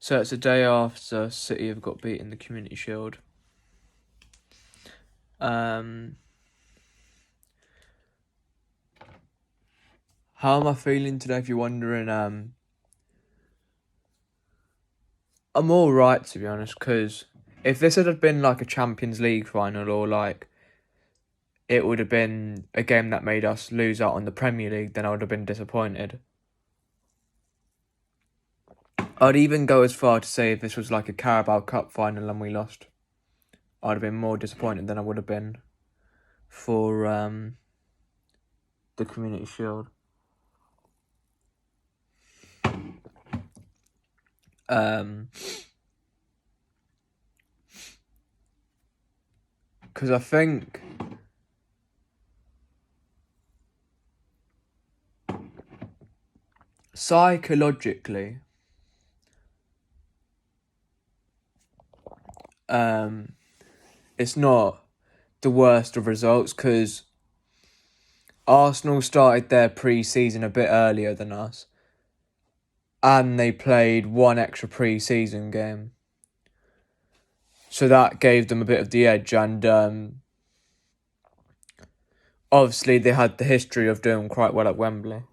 So it's a day after City have got beat in the Community Shield. How am I feeling today, if you're wondering? I'm all right, to be honest, because if this had been like a Champions League final, or like it would have been a game that made us lose out on the Premier League, then I would have been disappointed. I'd even go as far to say if this was like a Carabao Cup final and we lost, I'd have been more disappointed than I would have been for the Community Shield. Because I think psychologically, it's not the worst of results, because Arsenal started their pre-season a bit earlier than us, and they played one extra pre-season game, so that gave them a bit of the edge. And obviously they had the history of doing quite well at Wembley.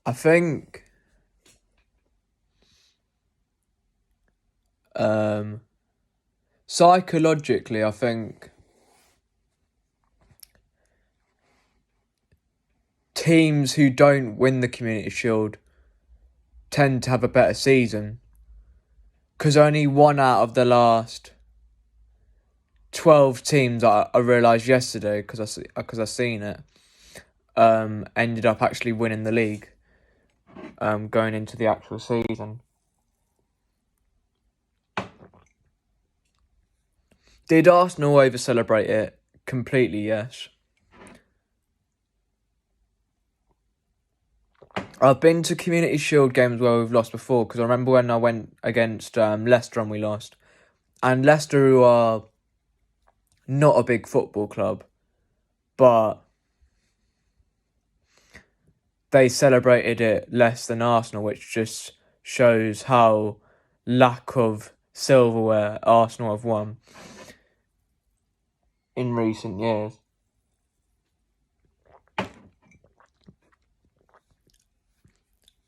I think psychologically, I think teams who don't win the Community Shield tend to have a better season, because only one out of the last 12 teams, I realised yesterday, because I seen it, ended up actually winning the league going into the actual season. Did Arsenal over-celebrate it? Completely, yes. I've been to Community Shield games where we've lost before, because I remember when I went against Leicester and we lost. And Leicester, who are not a big football club, but they celebrated it less than Arsenal, which just shows how lack of silverware Arsenal have won in recent years.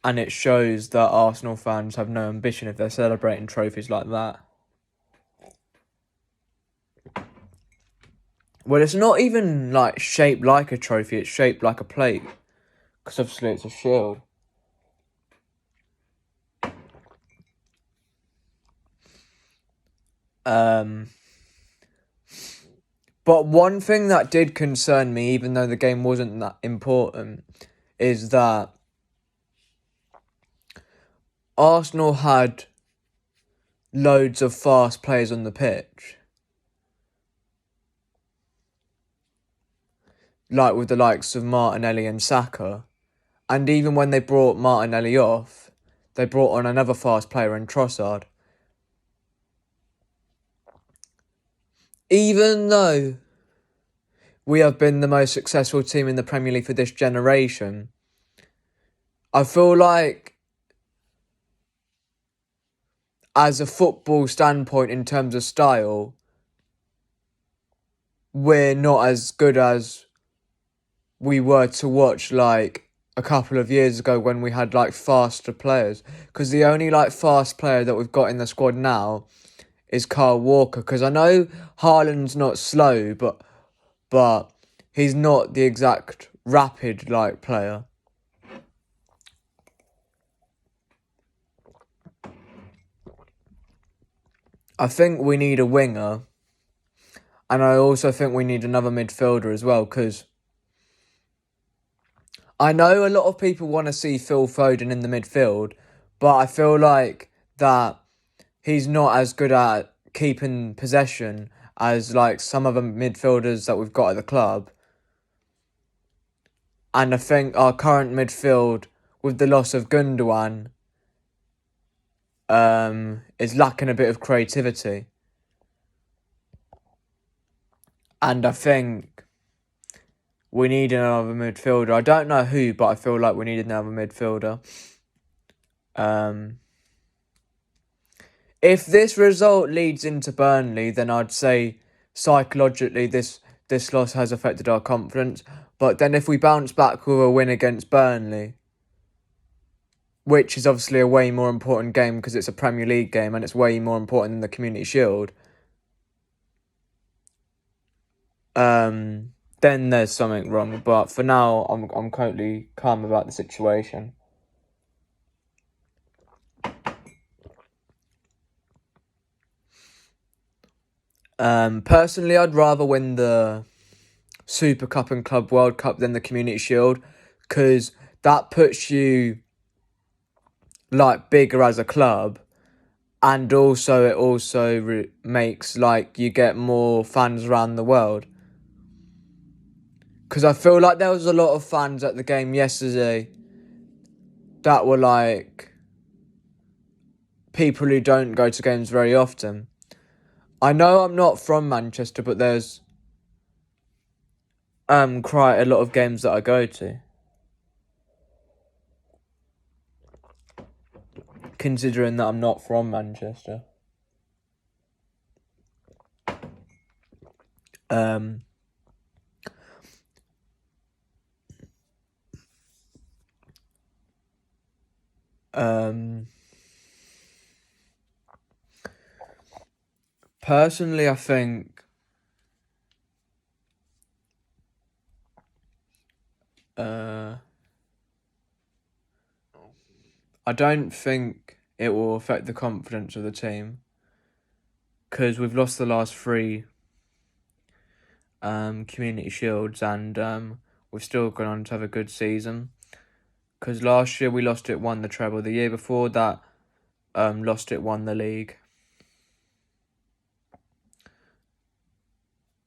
And it shows that Arsenal fans have no ambition if they're celebrating trophies like that. Well, it's not even like shaped like a trophy, it's shaped like a plate, because obviously it's a shield. But one thing that did concern me, even though the game wasn't that important, is that Arsenal had loads of fast players on the pitch, like with the likes of Martinelli and Saka. And even when they brought Martinelli off, they brought on another fast player in Trossard. Even though we have been the most successful team in the Premier League for this generation, I feel like, as a football standpoint in terms of style, we're not as good as we were to watch like a couple of years ago when we had like faster players. Because the only like fast player that we've got in the squad now is Kyle Walker. Because I know Haaland's not slow, but he's not the exact rapid like player. I think we need a winger, and I also think we need another midfielder as well, because I know a lot of people want to see Phil Foden in the midfield, but I feel like that he's not as good at keeping possession as like some of the midfielders that we've got at the club. And I think our current midfield, with the loss of Gundogan, is lacking a bit of creativity. And I think we need another midfielder. I don't know who, but I feel like we need another midfielder. If this result leads into Burnley, then I'd say psychologically this loss has affected our confidence. But then if we bounce back with a win against Burnley, which is obviously a way more important game because it's a Premier League game and it's way more important than the Community Shield, then there's something wrong. But for now, I'm totally calm about the situation. Personally, I'd rather win the Super Cup and Club World Cup than the Community Shield, because that puts you like bigger as a club, and also it makes like you get more fans around the world. Because I feel like there was a lot of fans at the game yesterday that were like people who don't go to games very often. I know I'm not from Manchester, but there's quite a lot of games that I go to. Considering that I'm not from Manchester. Personally, I think I don't think it will affect the confidence of the team, because we've lost the last 3 Community Shields, and we've still gone on to have a good season. Because last year we lost it, won the treble. The year before that, lost it, won the league.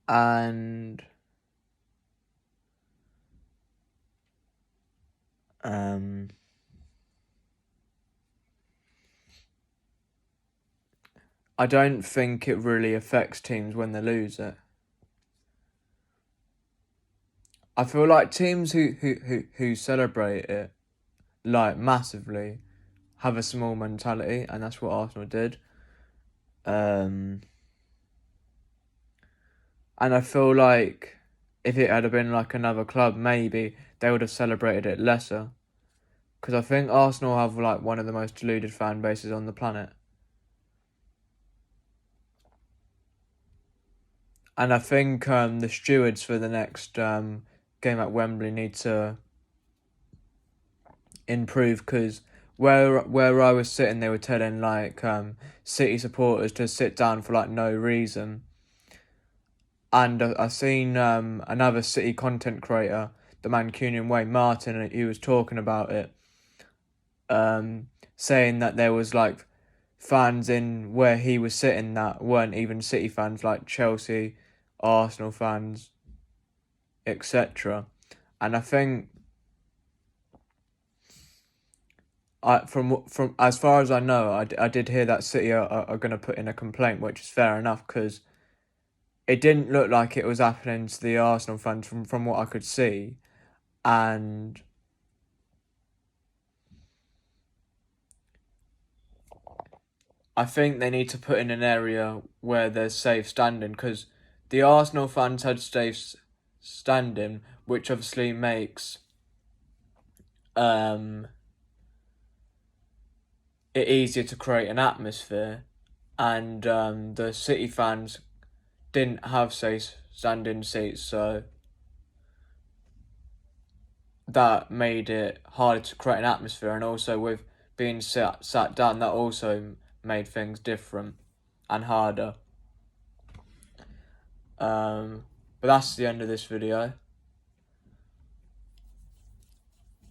And I don't think it really affects teams when they lose it. I feel like teams who celebrate it like massively have a small mentality, and that's what Arsenal did. And I feel like if it had been like another club, maybe they would have celebrated it lesser. Because I think Arsenal have like one of the most deluded fan bases on the planet. And I think the stewards for the next game at Wembley need to improve, because where I was sitting, they were telling like City supporters to sit down for like no reason. And I seen another City content creator, the Mancunian Way, Martin, he was talking about it, saying that there was like fans in where he was sitting that weren't even City fans, like Chelsea, Arsenal fans, etc. And I think from as far as I know, I did hear that City are going to put in a complaint, which is fair enough, because it didn't look like it was happening to the Arsenal fans from what I could see. And I think they need to put in an area where there's safe standing, because the Arsenal fans had safe standing, which obviously makes it easier to create an atmosphere, and the City fans didn't have safe standing seats, so that made it harder to create an atmosphere. And also with being sat down, that also made things different and harder. But that's the end of this video.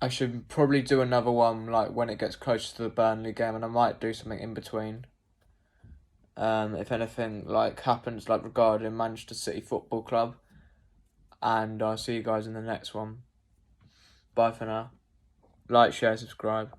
I should probably do another one like when it gets closer to the Burnley game, and I might do something in between. If anything like happens like regarding Manchester City Football Club. And I'll see you guys in the next one. Bye for now. Like, share, subscribe.